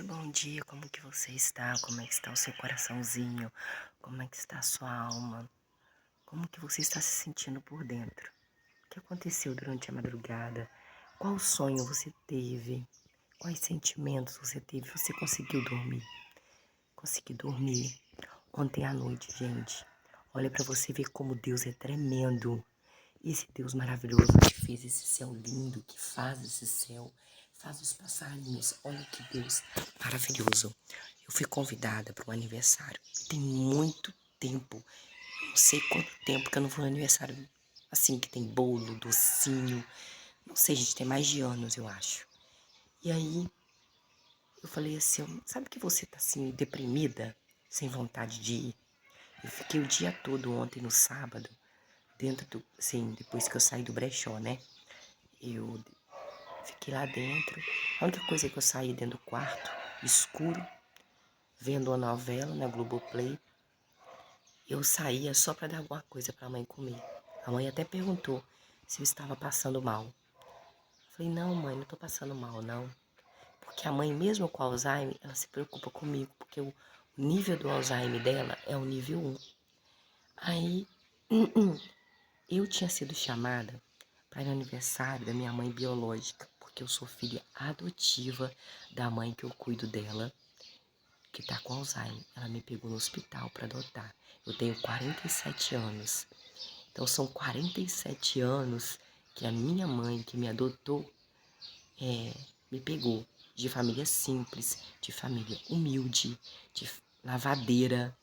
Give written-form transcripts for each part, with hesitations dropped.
bom dia, como que você está? Como é que está o seu coraçãozinho? Como é que está a sua alma? Como que você está se sentindo por dentro? O que aconteceu durante a madrugada? Qual sonho você teve? Quais sentimentos você teve? Você conseguiu dormir? Consegui dormir ontem à noite, gente. Olha pra você ver como Deus é tremendo. Esse Deus maravilhoso que fez esse céu lindo, que faz esse céu, faz os passarinhos. Olha que Deus maravilhoso. Eu fui convidada para um aniversário. Tem muito tempo, não sei quanto tempo que eu não vou no aniversário assim, que tem bolo, docinho. Não sei, gente, tem mais de anos, eu acho. E aí, eu falei assim, sabe que você tá assim, deprimida, sem vontade de ir? Eu fiquei o dia todo ontem, no sábado, dentro do, assim, depois que eu saí do brechó, né? Eu fiquei lá dentro. A única coisa é que eu saí dentro do quarto, escuro, vendo uma novela na Globoplay. Eu saía só para dar alguma coisa para a mãe comer. A mãe até perguntou se eu estava passando mal. Eu falei, não, mãe, não estou passando mal, não. Porque a mãe, mesmo com Alzheimer, ela se preocupa comigo, porque o nível do Alzheimer dela é o nível 1. Aí, eu tinha sido chamada para ir no aniversário da minha mãe biológica, porque eu sou filha adotiva da mãe que eu cuido dela, que tá com Alzheimer. Ela me pegou no hospital para adotar. Eu tenho 47 anos. Então são 47 anos que a minha mãe, que me adotou, me pegou. De família simples, de família humilde, de lavadeira.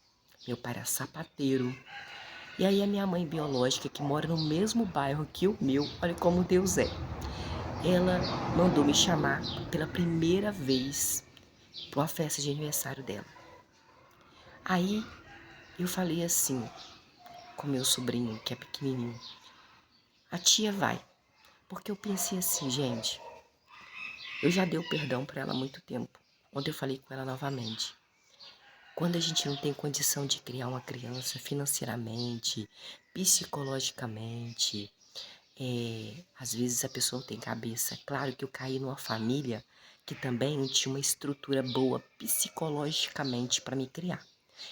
Meu pai era sapateiro. E aí a minha mãe biológica, que mora no mesmo bairro que o meu, olha como Deus é. Ela mandou me chamar pela primeira vez para uma festa de aniversário dela. Aí eu falei assim com meu sobrinho, que é pequenininho, a tia vai. Porque eu pensei assim, gente, eu já dei o perdão para ela há muito tempo. Ontem eu falei com ela novamente. Quando a gente não tem condição de criar uma criança financeiramente, psicologicamente, às vezes a pessoa não tem cabeça. Claro que eu caí numa família que também não tinha uma estrutura boa psicologicamente para me criar.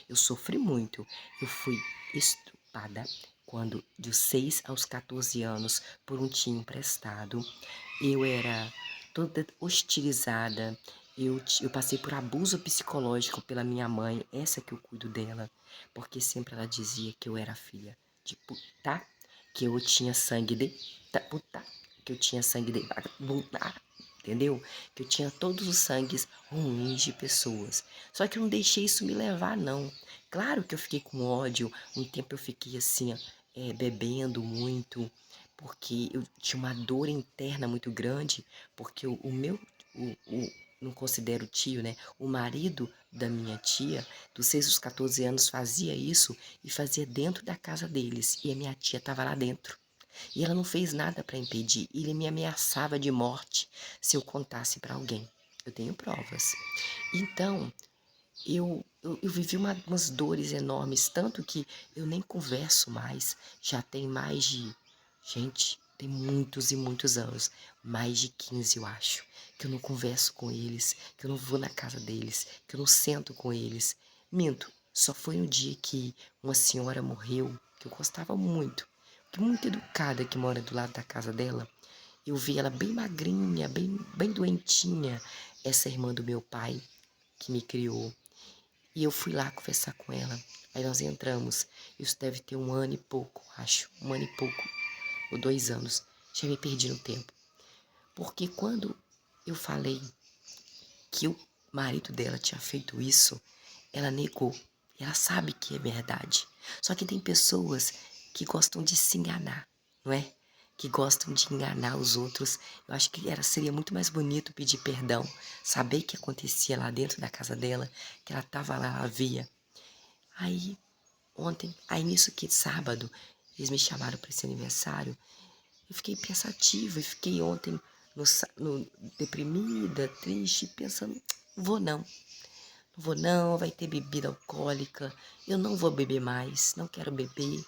Eu sofri muito. Eu fui estrupada quando, dos 6 aos 14 anos, por um tio emprestado. Eu era toda hostilizada. Eu passei por abuso psicológico pela minha mãe, essa que eu cuido dela, porque sempre ela dizia que eu era filha de puta, que eu tinha sangue de puta, que eu tinha sangue de vagabunda, entendeu? Que eu tinha todos os sangues ruins de pessoas. Só que eu não deixei isso me levar, não. Claro que eu fiquei com ódio, um tempo eu fiquei assim, bebendo muito, porque eu tinha uma dor interna muito grande, porque o meu, não considero tio, né? O marido da minha tia, dos 6 aos 14 anos, fazia isso e fazia dentro da casa deles. E a minha tia estava lá dentro. E ela não fez nada para impedir. Ele me ameaçava de morte se eu contasse para alguém. Eu tenho provas. Então, eu vivi umas dores enormes, tanto que eu nem converso mais. Já tem mais de... Gente, tem muitos e muitos anos. Mais de 15, eu acho. Que eu não converso com eles, que eu não vou na casa deles, que eu não sento com eles. Minto, só foi no dia que uma senhora morreu, que eu gostava muito, que muito educada, que mora do lado da casa dela. Eu vi ela bem magrinha, bem doentinha, essa irmã do meu pai, que me criou. E eu fui lá conversar com ela. Aí nós entramos. Isso deve ter 1 ano e pouco, acho. 1 ano e pouco, ou 2 anos. Já me perdi no tempo. Porque quando eu falei que o marido dela tinha feito isso, ela negou. Ela sabe que é verdade. Só que tem pessoas que gostam de se enganar, não é? Que gostam de enganar os outros. Eu acho que seria muito mais bonito pedir perdão, saber que acontecia lá dentro da casa dela, que ela estava lá, ela via. Aí, ontem, aí nisso que sábado, eles me chamaram para esse aniversário, eu fiquei pensativa, e fiquei ontem deprimida, triste, pensando, vou não, vai ter bebida alcoólica, eu não vou beber mais, não quero beber,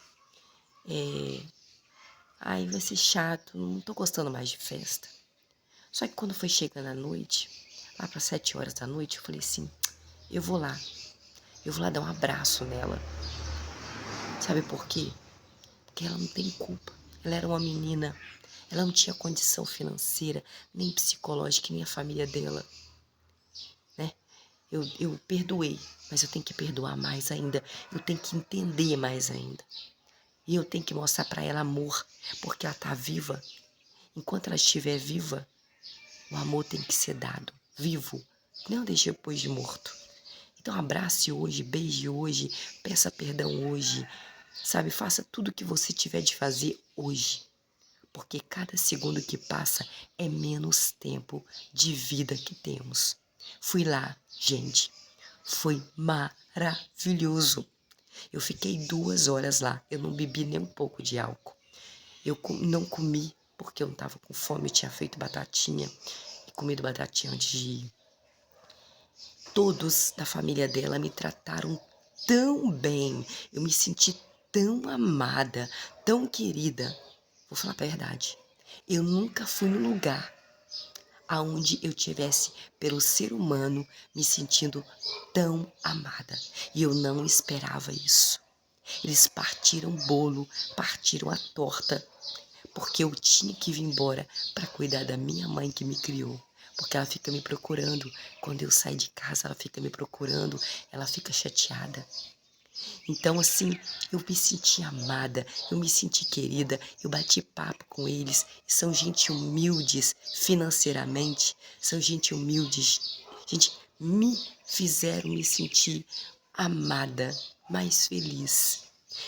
ai, vai ser chato, não tô gostando mais de festa. Só que quando foi chegando a noite, Lá para 7 horas da noite, eu falei assim, eu vou lá dar um abraço nela. Sabe por quê? Porque ela não tem culpa. Ela era uma menina, ela não tinha condição financeira, nem psicológica, nem a família dela, né? Eu perdoei, mas eu tenho que perdoar mais ainda. Eu tenho que entender mais ainda. E eu tenho que mostrar para ela amor, porque ela está viva. Enquanto ela estiver viva, o amor tem que ser dado, vivo, não deixe depois de morto. Então abrace hoje, beije hoje, peça perdão hoje, sabe? Faça tudo o que você tiver de fazer hoje. Porque cada segundo que passa é menos tempo de vida que temos. Fui lá, gente, foi maravilhoso. Eu fiquei 2 horas lá, eu não bebi nem um pouco de álcool. Eu não comi porque eu não estava com fome, eu tinha feito batatinha e comido batatinha antes de ir. Todos da família dela me trataram tão bem, eu me senti tão amada, tão querida. Vou falar a verdade, eu nunca fui num lugar aonde eu tivesse, pelo ser humano, me sentindo tão amada. E eu não esperava isso. Eles partiram o bolo, partiram a torta, porque eu tinha que vir embora para cuidar da minha mãe que me criou. Porque ela fica me procurando, quando eu saio de casa ela fica me procurando, ela fica chateada. Então assim, eu me senti amada, eu me senti querida, eu bati papo com eles, são gente humildes financeiramente, são gente humildes, gente, me fizeram me sentir amada, mais feliz.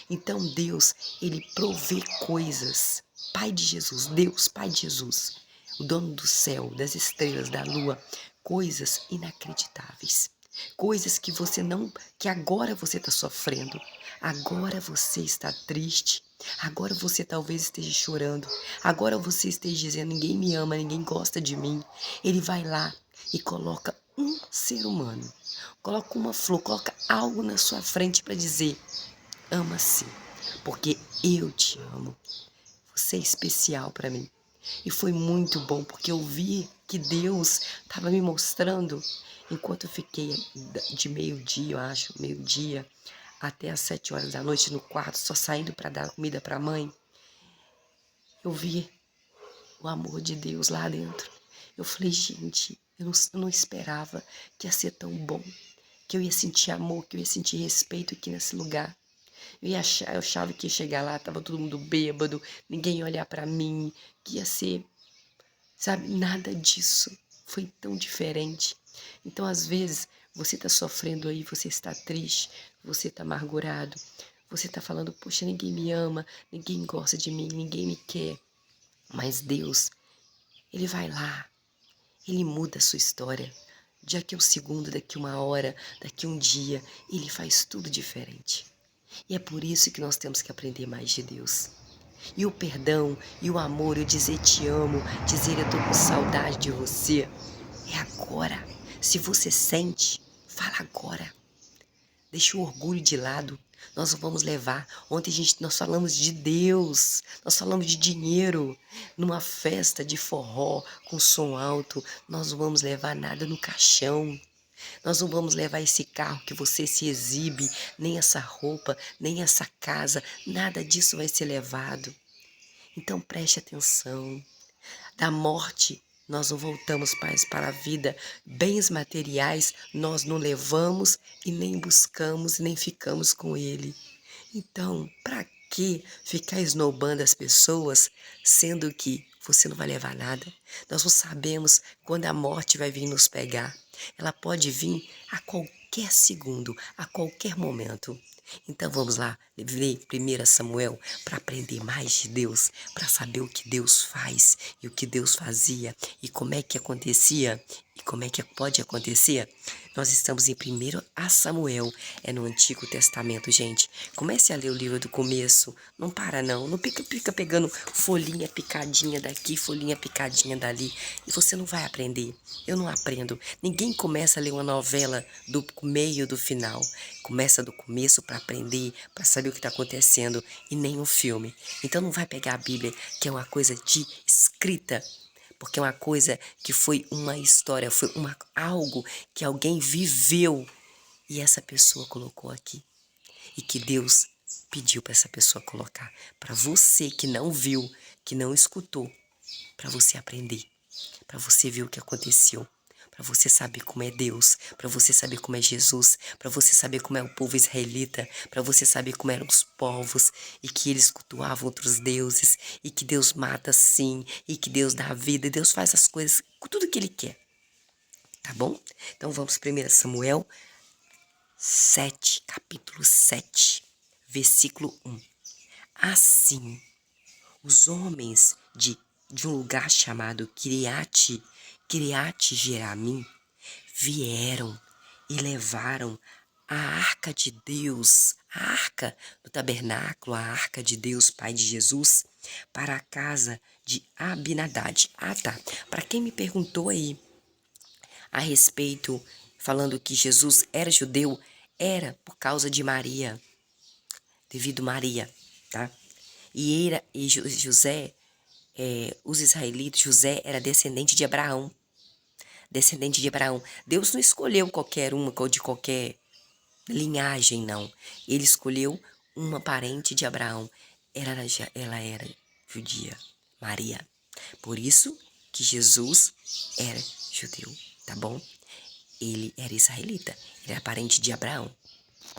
Então Deus, Ele provê coisas. Pai de Jesus, Deus, Pai de Jesus, o dono do céu, das estrelas, da lua, coisas inacreditáveis. Coisas que você não, que agora você está sofrendo, agora você está triste, agora você talvez esteja chorando, agora você esteja dizendo, ninguém me ama, ninguém gosta de mim. Ele vai lá e coloca um ser humano, coloca uma flor, coloca algo na sua frente para dizer, ama-se, porque eu te amo. Você é especial para mim. E foi muito bom, porque eu vi que Deus estava me mostrando, enquanto eu fiquei de meio-dia, eu acho, meio-dia, até as 7 horas da noite no quarto, só saindo para dar comida para a mãe, eu vi o amor de Deus lá dentro. Eu falei, gente, eu não esperava que ia ser tão bom, que eu ia sentir amor, que eu ia sentir respeito aqui nesse lugar. Eu achava que ia chegar lá, tava todo mundo bêbado, ninguém ia olhar pra mim, que ia ser, sabe, nada disso. Foi tão diferente. Então, às vezes, você tá sofrendo aí, você está triste, você tá amargurado, você tá falando, poxa, ninguém me ama, ninguém gosta de mim, ninguém me quer. Mas Deus, Ele vai lá, Ele muda a sua história. Daqui a um segundo, daqui a uma hora, daqui a um dia, Ele faz tudo diferente. E é por isso que nós temos que aprender mais de Deus. E o perdão, e o amor, e o dizer te amo, dizer eu tô com saudade de você, é agora. Se você sente, fala agora. Deixa o orgulho de lado. Nós não vamos levar. Ontem nós falamos de Deus, nós falamos de dinheiro. Numa festa de forró com som alto, nós não vamos levar nada no caixão. Nós não vamos levar esse carro que você se exibe, nem essa roupa, nem essa casa, nada disso vai ser levado. Então preste atenção. Da morte, nós não voltamos mais para a vida. Bens materiais, nós não levamos e nem buscamos e nem ficamos com ele. Então, para que ficar esnobando as pessoas, sendo que você não vai levar nada? Nós não sabemos quando a morte vai vir nos pegar. Ela pode vir a qualquer segundo, a qualquer momento. Então vamos lá, ler 1 Samuel para aprender mais de Deus, para saber o que Deus faz e o que Deus fazia e como é que acontecia e como é que pode acontecer. Nós estamos em 1 Samuel, é no Antigo Testamento, gente. Comece a ler o livro do começo, não para não, não fica pegando folhinha picadinha daqui, folhinha picadinha dali, e você não vai aprender. Eu não aprendo. Ninguém começa a ler uma novela do meio do final. Começa do começo para aprender, para saber o que está acontecendo, e nem um filme. Então não vai pegar a Bíblia, que é uma coisa de escrita, porque é uma coisa que foi uma história, foi algo que alguém viveu e essa pessoa colocou aqui. E que Deus pediu para essa pessoa colocar. Para você que não viu, que não escutou, para você aprender, para você ver o que aconteceu, para você saber como é Deus, para você saber como é Jesus, para você saber como é o povo israelita, para você saber como eram os povos e que eles cultuavam outros deuses e que Deus mata sim e que Deus dá vida e Deus faz as coisas com tudo que Ele quer. Tá bom? Então vamos 1 Samuel 7, capítulo 7, versículo 1. Assim, os homens de um lugar chamado Kiriat Jearim vieram e levaram a arca de Deus, a arca do tabernáculo, a arca de Deus, Pai de Jesus, para a casa de Abinadab. Ah, tá. Para quem me perguntou aí a respeito, falando que Jesus era judeu, era por causa de Maria, devido a Maria, tá? José, os israelitas, José era descendente de Abraão. Descendente de Abraão. Deus não escolheu qualquer uma de qualquer linhagem, não. Ele escolheu uma parente de Abraão. Ela era judia, Maria. Por isso que Jesus era judeu, tá bom? Ele era israelita, ele era parente de Abraão,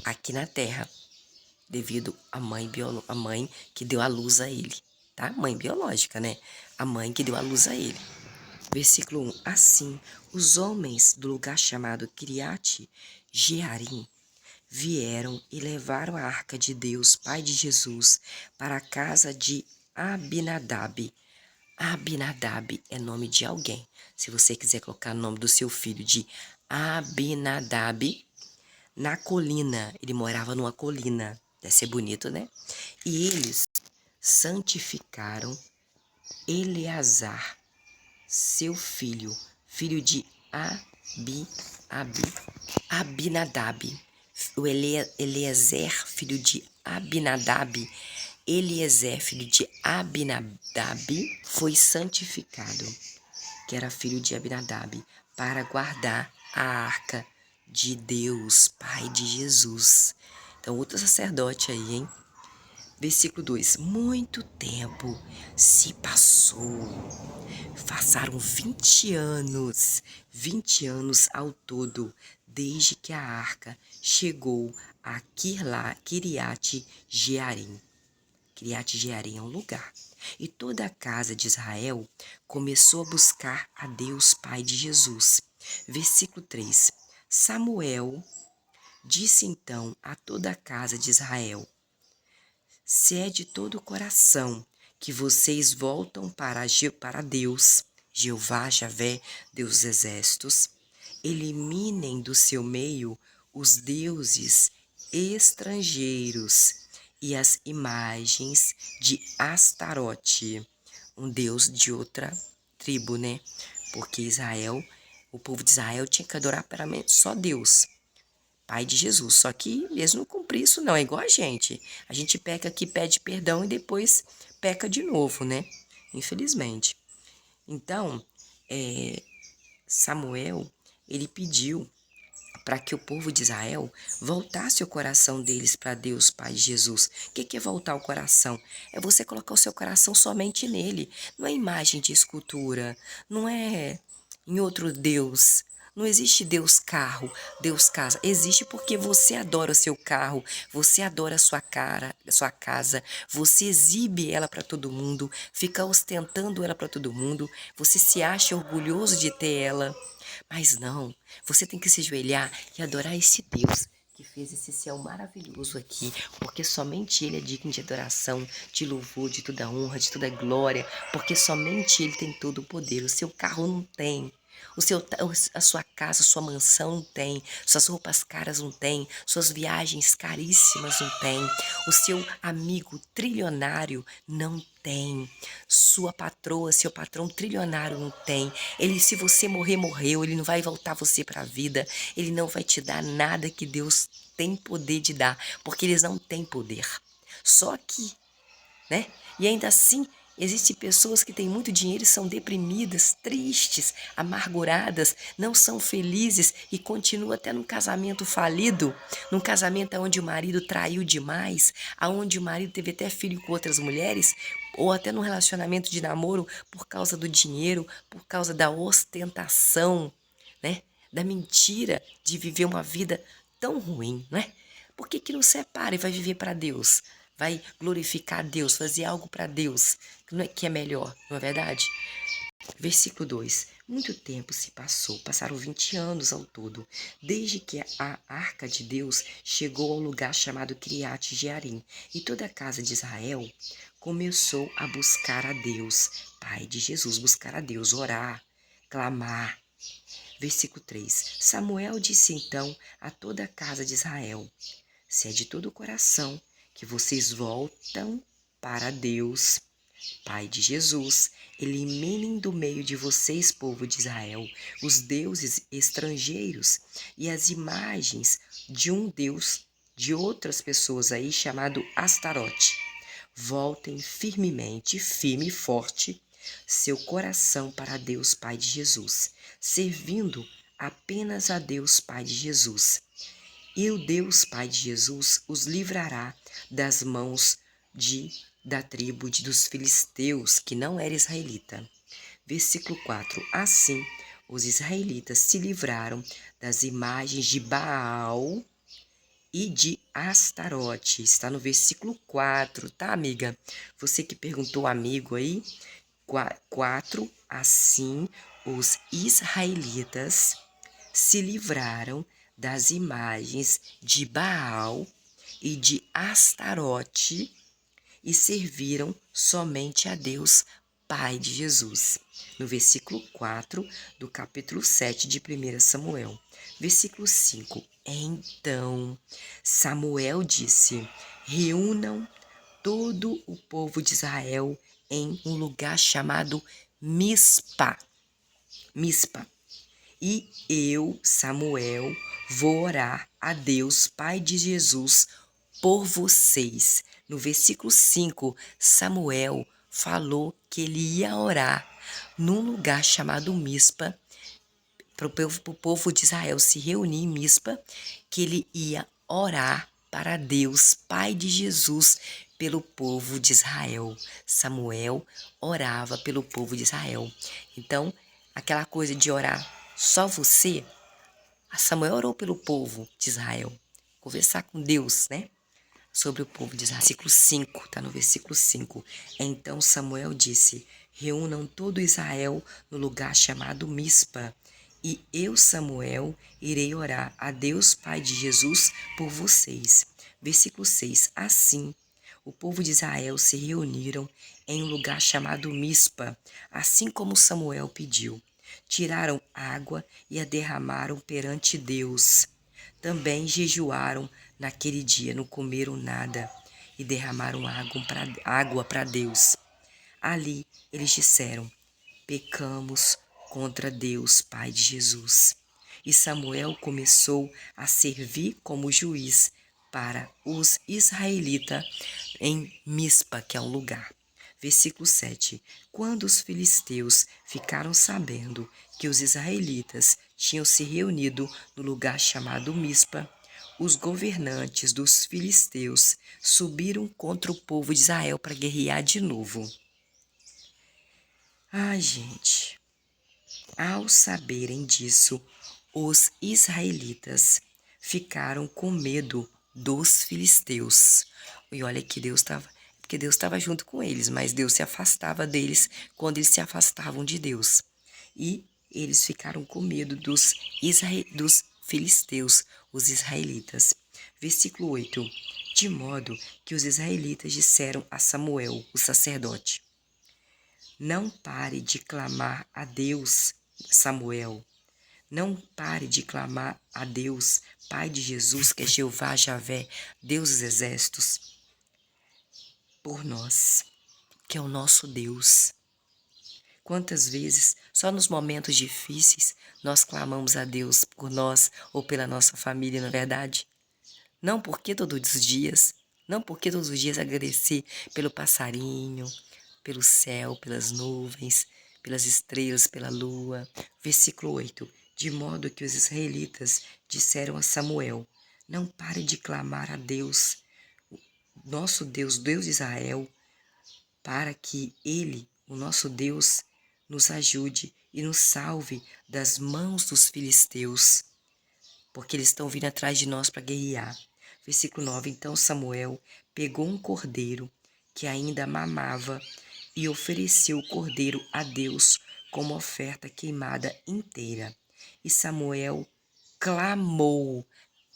aqui na terra, devido à a mãe que deu a luz a ele, tá? Mãe biológica, né? A mãe que deu a luz a ele. Versículo 1. Assim, os homens do lugar chamado Kiriat Jearim vieram e levaram a arca de Deus, Pai de Jesus, para a casa de Abinadab. Abinadab é nome de alguém. Se você quiser colocar o nome do seu filho de Abinadab, na colina, ele morava numa colina, deve ser bonito, né? E eles santificaram Eleazar, seu filho, filho de Abinadab. O Eliezer, filho de Abinadab, Eliezer, filho de Abinadab, foi santificado, que era filho de Abinadab, para guardar a arca de Deus, Pai de Jesus. Então, outro sacerdote aí, hein? Versículo 2. Muito tempo se passou. Passaram 20 anos ao todo, desde que a arca chegou a Kiriat Jearim. Kiriat Jearim é um lugar. E toda a casa de Israel começou a buscar a Deus, Pai de Jesus. Versículo 3. Samuel disse então a toda a casa de Israel: se é de todo o coração que vocês voltam para Deus, Jeová, Javé, Deus dos exércitos, eliminem do seu meio os deuses estrangeiros e as imagens de Astarote, um deus de outra tribo, né? Porque o povo de Israel tinha que adorar só Deus, Pai de Jesus. Só que eles não cumpriram isso não, é igual a gente. A gente peca aqui, pede perdão e depois peca de novo, né? Infelizmente. Então, Samuel, ele pediu para que o povo de Israel voltasse o coração deles para Deus, Pai de Jesus. O que é voltar o coração? É você colocar o seu coração somente nele. Não é imagem de escultura, não é em outro Deus. Não existe Deus carro, Deus casa. Existe porque você adora o seu carro, você adora a sua casa, você exibe ela para todo mundo, fica ostentando ela para todo mundo, você se acha orgulhoso de ter ela. Mas não, você tem que se ajoelhar e adorar esse Deus que fez esse céu maravilhoso aqui, porque somente Ele é digno de adoração, de louvor, de toda honra, de toda glória, porque somente Ele tem todo o poder. O seu carro não tem. A sua casa, sua mansão não tem, suas roupas caras não tem, suas viagens caríssimas não tem, o seu amigo trilionário não tem, sua patroa, seu patrão trilionário não tem. Ele, se você morrer, morreu, ele não vai voltar você para a vida, ele não vai te dar nada que Deus tem poder de dar, porque eles não têm poder. Só que, né? E ainda assim, Existem pessoas que têm muito dinheiro e são deprimidas, tristes, amarguradas, não são felizes e continuam até num casamento falido, num casamento onde o marido traiu demais, aonde o marido teve até filho com outras mulheres, ou até num relacionamento de namoro por causa do dinheiro, por causa da ostentação, né? Da mentira de viver uma vida tão ruim, né? Por que que não separa e vai viver para Deus? Vai glorificar a Deus, fazer algo para Deus, que é melhor, não é verdade? Versículo 2. Muito tempo se passou, passaram 20 anos ao todo, desde que a arca de Deus chegou ao lugar chamado Criate Jearim, e toda a casa de Israel começou a buscar a Deus, Pai de Jesus, buscar a Deus, orar, clamar. Versículo 3. Samuel disse então a toda a casa de Israel: se é de todo o coração que vocês voltam para Deus, Pai de Jesus, eliminem do meio de vocês, povo de Israel, os deuses estrangeiros e as imagens de um Deus de outras pessoas aí chamado Astarote. Voltem firme e forte, seu coração para Deus Pai de Jesus, servindo apenas a Deus Pai de Jesus. E o Deus Pai de Jesus os livrará das mãos da tribo dos filisteus, que não era israelita. Versículo 4. Assim, os israelitas se livraram das imagens de Baal e de Astarote. Está no versículo 4, tá, amiga? Você que perguntou, amigo aí. 4. Assim, os israelitas se livraram das imagens de Baal e de Astarote e serviram somente a Deus, Pai de Jesus. No versículo 4 do capítulo 7 de 1 Samuel. Versículo 5. Então Samuel disse: reúnam todo o povo de Israel em um lugar chamado Mispa. Mispa. E eu, Samuel, vou orar a Deus, Pai de Jesus, por vocês. No versículo 5, Samuel falou que ele ia orar num lugar chamado Mispa, para o povo de Israel se reunir em Mispa, que ele ia orar para Deus, Pai de Jesus, pelo povo de Israel. Samuel orava pelo povo de Israel. Então, aquela coisa de orar só você, Samuel orou pelo povo de Israel. Conversar com Deus, né? Sobre o povo de Israel. Versículo 5, tá no versículo 5. Então Samuel disse: reúnam todo Israel no lugar chamado Mispa, e eu, Samuel, irei orar a Deus Pai de Jesus por vocês. Versículo 6. Assim, o povo de Israel se reuniram em um lugar chamado Mispa, assim como Samuel pediu. Tiraram água e a derramaram perante Deus. Também jejuaram naquele dia, não comeram nada e derramaram água para Deus. Ali eles disseram: pecamos contra Deus, Pai de Jesus. E Samuel começou a servir como juiz para os israelitas em Mispa, que é um lugar. Versículo 7. Quando os filisteus ficaram sabendo que os israelitas tinham se reunido no lugar chamado Mispa, os governantes dos filisteus subiram contra o povo de Israel para guerrear de novo. Ai, gente, ao saberem disso, os israelitas ficaram com medo dos filisteus. E olha que porque Deus estava junto com eles, mas Deus se afastava deles quando eles se afastavam de Deus. E eles ficaram com medo dos filisteus, os israelitas. Versículo 8. De modo que os israelitas disseram a Samuel, o sacerdote: não pare de clamar a Deus, Samuel. Não pare de clamar a Deus, Pai de Jesus, que é Jeová, Javé, Deus dos exércitos, por nós, que é o nosso Deus. Quantas vezes, só nos momentos difíceis, nós clamamos a Deus por nós ou pela nossa família, não é verdade? Não porque todos os dias, não porque todos os dias agradecer pelo passarinho, pelo céu, pelas nuvens, pelas estrelas, pela lua. Versículo 8. De modo que os israelitas disseram a Samuel: não pare de clamar a Deus, nosso Deus, Deus de Israel, para que Ele, o nosso Deus, nos ajude e nos salve das mãos dos filisteus, porque eles estão vindo atrás de nós para guerrear. Versículo 9. Então Samuel pegou um cordeiro que ainda mamava e ofereceu o cordeiro a Deus como oferta queimada inteira. E Samuel clamou,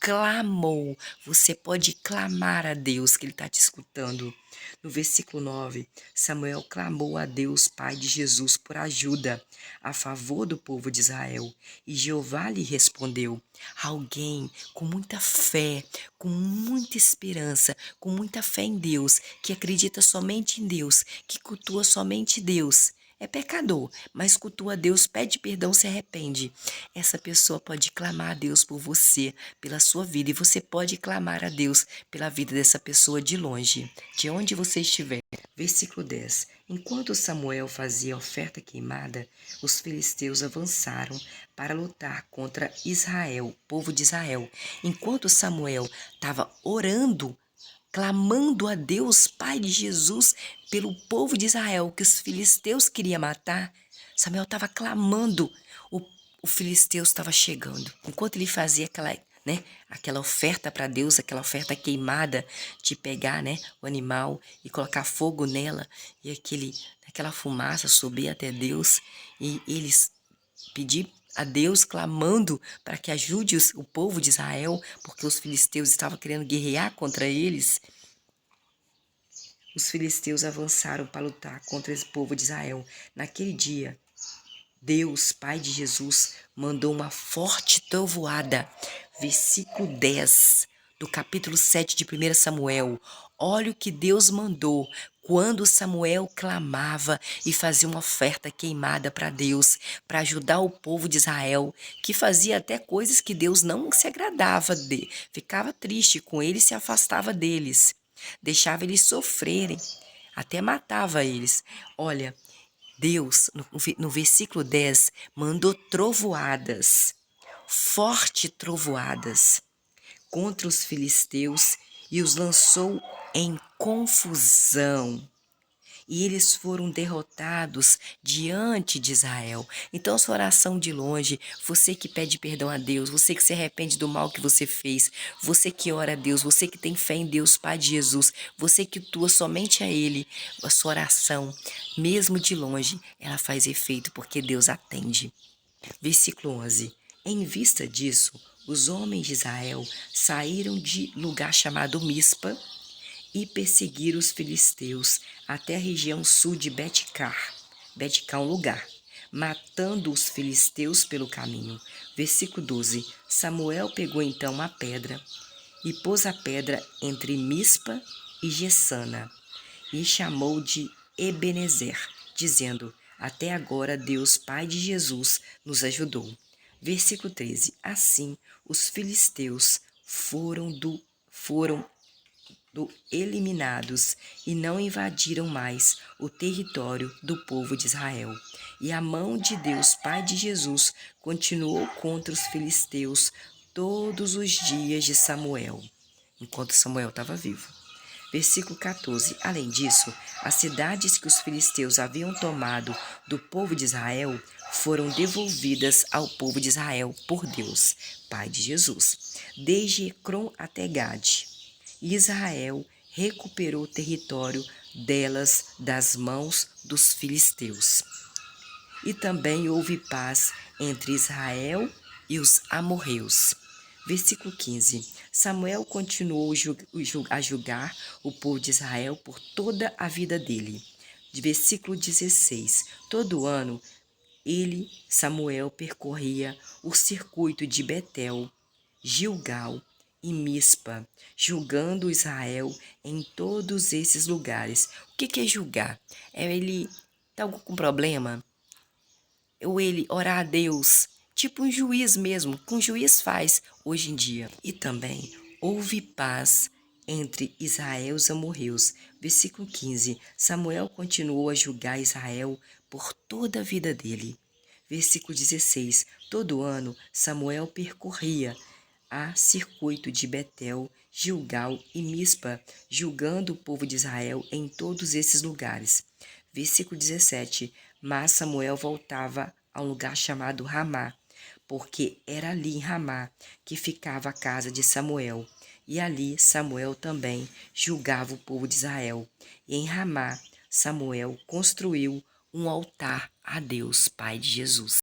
clamou. Você pode clamar a Deus, que Ele está te escutando. No versículo 9, Samuel clamou a Deus, Pai de Jesus, por ajuda a favor do povo de Israel. E Jeová lhe respondeu. Alguém com muita fé, com muita esperança, com muita fé em Deus, que acredita somente em Deus, que cultua somente Deus. É pecador, mas cultua a Deus, pede perdão, se arrepende. Essa pessoa pode clamar a Deus por você, pela sua vida, e você pode clamar a Deus pela vida dessa pessoa de longe, de onde você estiver. Versículo 10. Enquanto Samuel fazia a oferta queimada, os filisteus avançaram para lutar contra Israel, o povo de Israel. Enquanto Samuel estava orando, clamando a Deus, Pai de Jesus, pelo povo de Israel, que os filisteus queriam matar, Samuel estava clamando, o filisteu estava chegando. Enquanto ele fazia aquela oferta para Deus, aquela oferta queimada, de pegar, o animal e colocar fogo nela, e aquela fumaça subir até Deus, e eles pedir a Deus, clamando para que ajude o povo de Israel, porque os filisteus estavam querendo guerrear contra eles. Os filisteus avançaram para lutar contra esse povo de Israel. Naquele dia, Deus, Pai de Jesus, mandou uma forte trovoada. Versículo 10 do capítulo 7 de 1 Samuel. Olha o que Deus mandou quando Samuel clamava e fazia uma oferta queimada para Deus, para ajudar o povo de Israel, que fazia até coisas que Deus não se agradava de, ficava triste com eles e se afastava deles, deixava eles sofrerem, até matava eles. Olha, Deus, no versículo 10, mandou trovoadas, forte trovoadas, contra os filisteus e os lançou em confusão. E eles foram derrotados diante de Israel. Então, sua oração de longe, você que pede perdão a Deus, você que se arrepende do mal que você fez, você que ora a Deus, você que tem fé em Deus, Pai de Jesus, você que tua somente a Ele, a sua oração, mesmo de longe, ela faz efeito porque Deus atende. Versículo 11. Em vista disso, os homens de Israel saíram de lugar chamado Mispa e perseguiram os filisteus até a região sul de Betcar. Betcar é um lugar, matando os filisteus pelo caminho. Versículo 12. Samuel pegou então uma pedra e pôs a pedra entre Mispa e Gessana e chamou de Ebenezer, dizendo: até agora Deus, Pai de Jesus, nos ajudou. Versículo 13. Assim, os filisteus foram eliminados e não invadiram mais o território do povo de Israel. E a mão de Deus, Pai de Jesus, continuou contra os filisteus todos os dias de Samuel, enquanto Samuel estava vivo. Versículo 14. Além disso, as cidades que os filisteus haviam tomado do povo de Israel foram devolvidas ao povo de Israel por Deus, Pai de Jesus, desde Ecrom até Gade. Israel recuperou o território delas das mãos dos filisteus. E também houve paz entre Israel e os amorreus. Versículo 15. Samuel continuou a julgar o povo de Israel por toda a vida dele. Versículo 16. Todo ano, Samuel, percorria o circuito de Betel, Gilgal e Mispa, julgando Israel em todos esses lugares. O que é julgar? É ele tá com problema? Ou ele orar a Deus, tipo um juiz mesmo, que um juiz faz hoje em dia. E também houve paz entre Israel e os amorreus. Versículo 15. Samuel continuou a julgar Israel por toda a vida dele. Versículo 16. Todo ano, Samuel percorria a circuito de Betel, Gilgal e Mispa, julgando o povo de Israel em todos esses lugares. Versículo 17. Mas Samuel voltava a um lugar chamado Ramá, porque era ali em Ramá que ficava a casa de Samuel. E ali Samuel também julgava o povo de Israel. E em Ramá, Samuel construiu um altar a Deus, Pai de Jesus.